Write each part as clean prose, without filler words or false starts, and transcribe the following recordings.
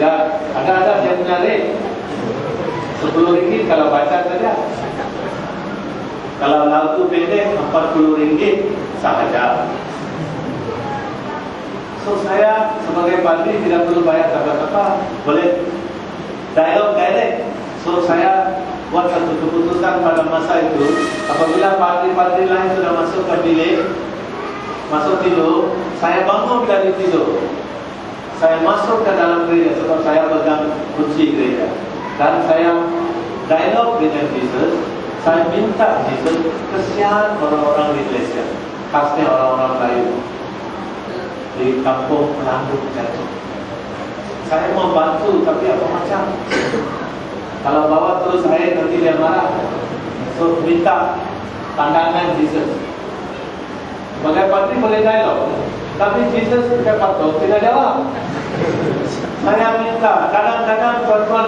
Tidak, ada yang punya rate 10 ringgit kalau baca saja. Kalau lagu pendek 40 ringgit sahaja. So saya sebagai padri tidak perlu bayar apa-apa, boleh dialog direct. So saya buat satu keputusan pada masa itu, apabila padri-padri lain sudah masuk ke bilik, masuk tidur, saya bangun dari tidur. Saya masuk ke dalam gereja sebab saya pegang kunci gereja. Dan saya dialog dengan Jesus. Saya minta Jesus, kesian orang-orang di Malaysia, khasnya orang-orang Melayu di kampung Penanduk Jatuh. Saya mau bantu, tapi apa macam? Kalau bawa terus air nanti dia marah. So minta pandangan Jesus. Sebagai padri boleh dialog, tapi Jesus tidak patut tidak jawab. Saya minta, kadang-kadang tuan-tuan,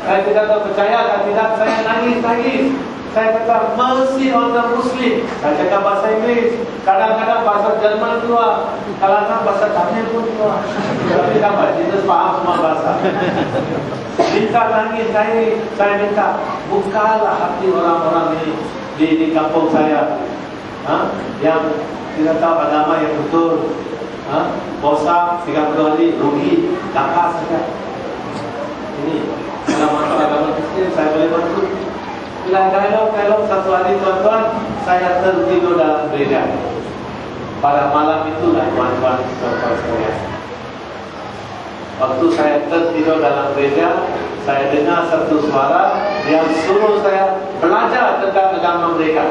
saya tidak tahu percaya atau tidak, saya nangis. Saya kata, mercy on the Muslim. Saya cakap bahasa Inggeris. Kadang-kadang bahasa Jerman keluar. Kadang-kadang bahasa Tamil pun keluar. Tapi dapat, Jesus faham semua bahasa. Minta nangis, saya minta, bukalah hati orang-orang ini di kampung saya. Yang tidak tahu agama yang betul. Bosan, 30 hari, rugi, dapat saja. Ini, dalam masalah agama Kristian, saya boleh bantu. Bila dialog satu hari tuan-tuan, saya tertidur dalam gereja. Pada malam itulah tuan-tuan sekalian. Waktu saya tertidur dalam gereja, saya dengar satu suara yang suruh saya belajar tentang agama mereka.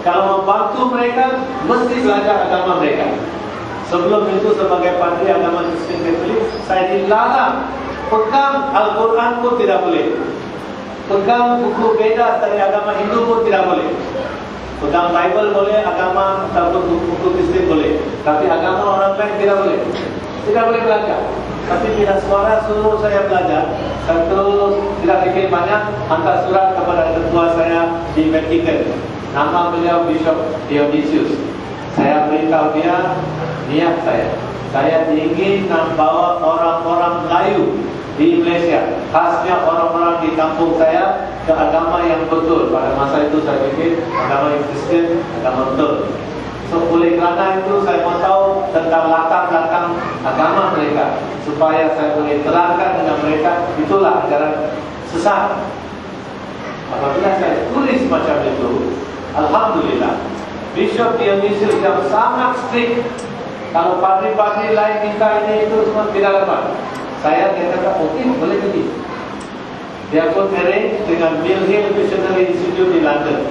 Kalau membantu mereka, mesti belajar agama mereka. Sebelum itu sebagai padri agama Kristen Katolik, saya dilarang pegang Al-Quran pun tidak boleh. Pegang buku Veda dari agama Hindu pun tidak boleh. Pegang Bible boleh, agama ataupun buku Kristen boleh. Tapi agama orang lain tidak boleh. Tidak boleh belajar. Tapi bila suara suruh saya belajar, saya terus tidak fikir banyak, hantar surat kepada ketua saya di Vatican. Nama beliau Bishop Dionysius. Saya beritahu dia, niat saya ingin membawa orang-orang Melayu di Malaysia, khasnya orang-orang di kampung saya, ke agama yang betul. Pada masa itu saya pikir agama yang Kristen, agama betul. So oleh kerana itu saya mau tahu tentang latar belakang agama mereka, supaya saya boleh terangkan dengan mereka, itulah ajaran sesat. Apabila saya tulis macam itu, alhamdulillah, Bishop Dionysius yang sangat strict. Kalau padri-padri lain minta ini itu semua tidak dapat. Saya kata, okey, boleh pergi. Dia pun arrange dengan Mill Hill Missionary Institute di London.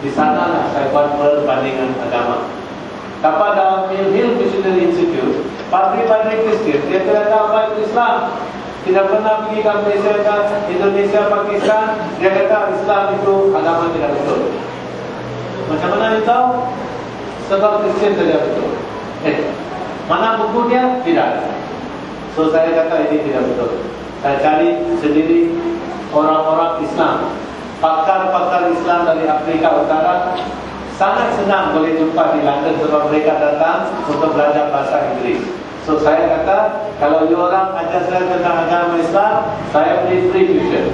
Di sanalah saya buat perbandingan agama. Tanpa dalam Mill Hill Missionary Institute, padri-padri Kristian, dia tidak tahu apa itu Islam. Tidak pernah pergi ke Malaysia, Indonesia, Pakistan. Dia kata Islam itu agama tidak betul. Macam mana dia tahu? Sebab Kristian saja betul. Mana buku dia? Tidak. So saya kata ini tidak betul. Saya cari sendiri orang-orang Islam, pakar-pakar Islam dari Afrika Utara. Sangat senang boleh jumpa di London sebab mereka datang untuk belajar bahasa Inggris. So saya kata, kalau you orang ajar saya tentang agama Islam, saya beri free tuition.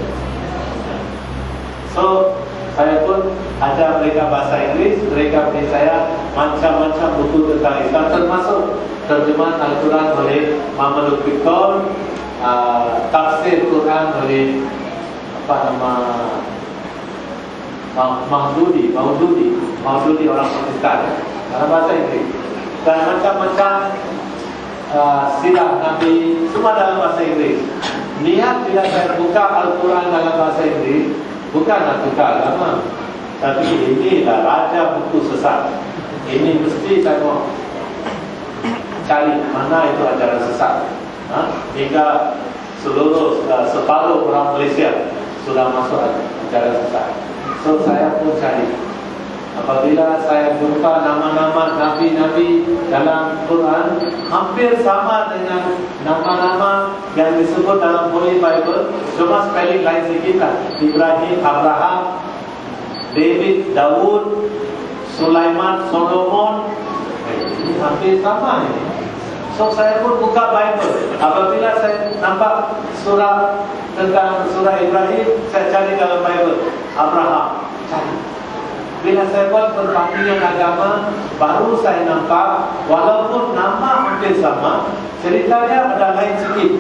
So saya pun ajar mereka bahasa Inggris. Mereka beri saya macam-macam buku tentang Islam, termasuk terjemahan Al-Quran oleh Muhammad Victor, tafsir Quran oleh Maududi orang Pakistan dalam bahasa Inggris, dan macam-macam sirah Nabi semua dalam bahasa Inggris. Niat bila saya buka Al-Quran dalam bahasa Inggris, bukanlah buka agama, tapi inilah raja buku sesat. Ini mesti saya mau cari mana itu ajaran sesat. Hingga separuh orang Malaysia sudah masuk ajaran sesat. So saya pun cari. Apabila saya jumpa nama-nama nabi-nabi dalam Quran, hampir sama dengan nama-nama yang disebut dalam Holy Bible, cuma spelling lain sedikit lah. Ibrahim, Abraham, David, Daud, Sulaiman, Solomon, ini hampir sama ini. So saya pun buka Bible. Apabila saya nampak surah tentang surah Ibrahim, saya cari dalam Bible Abraham, cari. Bila saya buat perbandingan agama, baru saya nampak walaupun nama hampir sama, ceritanya ada lain sikit.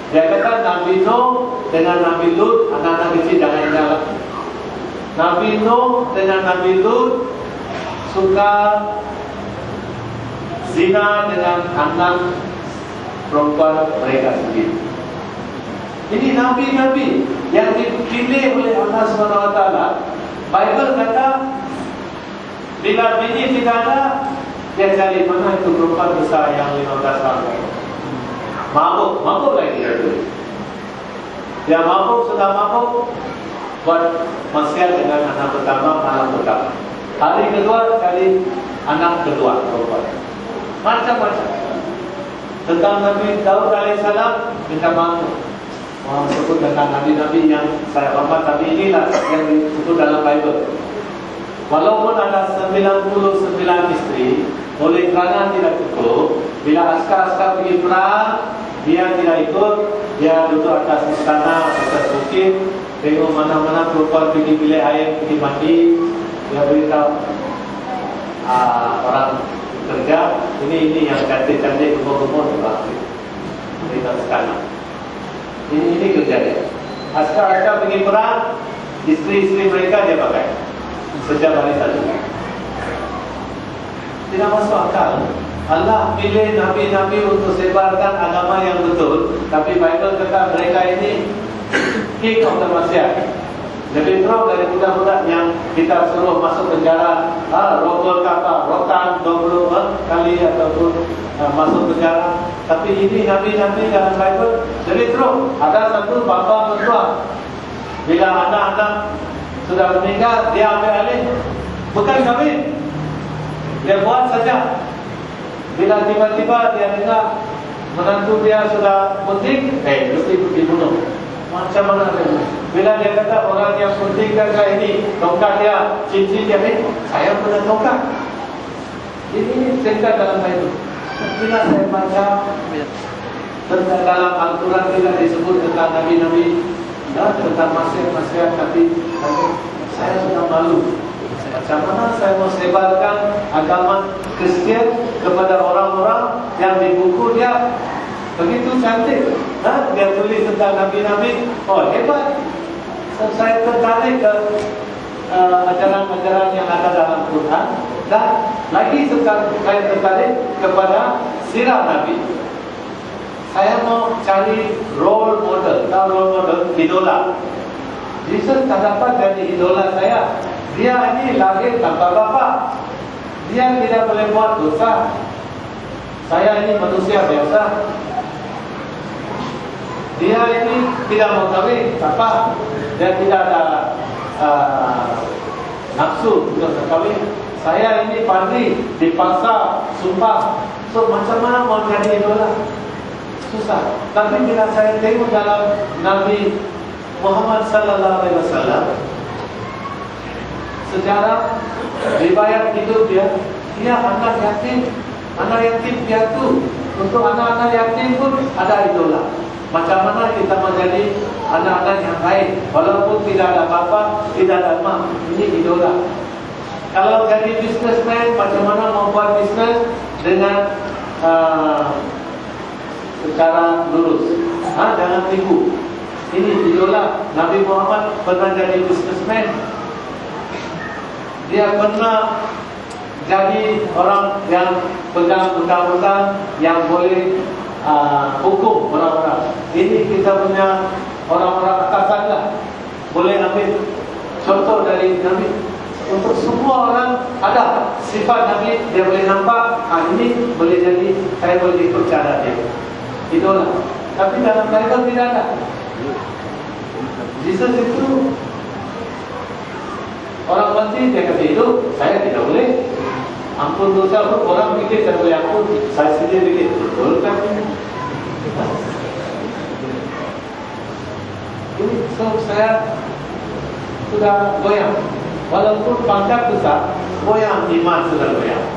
Dia kata Nabi Nuh dengan Nabi Lut, anak-anak kecil jangan jalan. Nabi Nuh dengan Nabi Lut suka zina dengan anak perempuan mereka sendiri. Ini Nabi-Nabi yang dipilih oleh Allah SWT. Bible kata bila bini tidak ada, dia cari mana itu perempuan besar yang 15 tahun. Mabuk lagi dia tulis. Dia sudah mabuk, buat maksiat dengan anak pertama. Hari kedua cari anak kedua perempuan. Macam-macam. Tentang Nabi Daud alaihissalam, minta maaf. Orang sebut tentang Nabi-Nabi yang saya hormat, tapi inilah yang disebut dalam Bible. Walaupun ada 99 istri, oleh kerana tidak cukup, bila askar-askar pergi perang, dia tidak ikut, dia duduk atas istana, atas bukit, tengok mana-mana perempuan pergi bilik air, pergi mandi, dia beritahu orang kerja, ini yang cantik-cantik, gemuk-gemuk di bawah beritahu istana. Ini kerja dia. Askar-askar pergi perang, isteri-isteri mereka dia pakai sejak hari satu. Tidak masuk akal. Allah pilih Nabi-Nabi untuk sebarkan agama yang betul, tapi Bible kata mereka ini king of the maksiat. Lebih teruk dari budak-budak yang kita suruh masuk penjara, rogol kapal, rotan 20 kali ataupun masuk penjara. Tapi ini Nabi-Nabi dalam Bible lebih teruk. Ada satu bapa mertua, bila anak-anak sudah meninggal, dia ambil alih, bukan kahwin, dia buat saja. Bila tiba-tiba dia dengar menantu dia sudah penting, mesti dibunuh. Macam mana dia? Bila dia kata orang yang pentingkan saya ini, tongkat dia, cincin dia, saya punya tongkat. Ini cerita dalam Bible. Bila saya baca tentang dalam Al-Quran tidak disebut tentang Nabi-Nabi, tentang maksiat-maksiat, tapi saya sudah malu. Macam mana saya mau sebarkan agama Kristian kepada orang-orang yang di buku dia begitu cantik, dia tulis tentang Nabi-Nabi, hebat. Saya tertarik ke ajaran-ajaran yang ada dalam Quran, dan lagi saya tertarik kepada sirah Nabi. Saya mau cari role model, idola. Yesus tak dapat jadi idola saya. Dia ini lahir tanpa bapa. Dia tidak boleh buat dosa. Saya ini manusia biasa. Dia ini tidak mau kahwin, apa? Dia tidak ada nafsu untuk kahwin. Saya ini pandai dipaksa, sumpah. So macam mana mau jadi idola? Susah. Tapi bila saya tengok dalam Nabi Muhammad sallallahu alaihi wasallam, sejarah riwayat hidup dia anak yatim piatu. Untuk anak-anak yatim pun ada idola. Macam mana kita menjadi anak-anak yang baik, walaupun tidak ada bapa, tidak ada mak, ini idola. Kalau jadi businessman, macam mana membuat bisnes dengan secara lurus, jangan tipu. Ini idola. Nabi Muhammad pernah jadi businessman. Dia pernah jadi orang yang pegang undang-undang yang boleh hukum orang-orang. Ini kita punya orang-orang atasan lah. Boleh ambil contoh dari Nabi. Untuk semua orang ada sifat Nabi, dia boleh nampak, ini boleh jadi, saya boleh ikut cara dia. Idola. Tapi dalam Bible tidak ada. Yesus itu orang mati, dia kata hidup, saya tidak boleh. Ampun dosa pun orang fikir saya boleh ampun, saya sendiri fikir betul kan? Ini so saya sudah goyang. Walaupun pangkat besar, goyang, iman sudah goyang.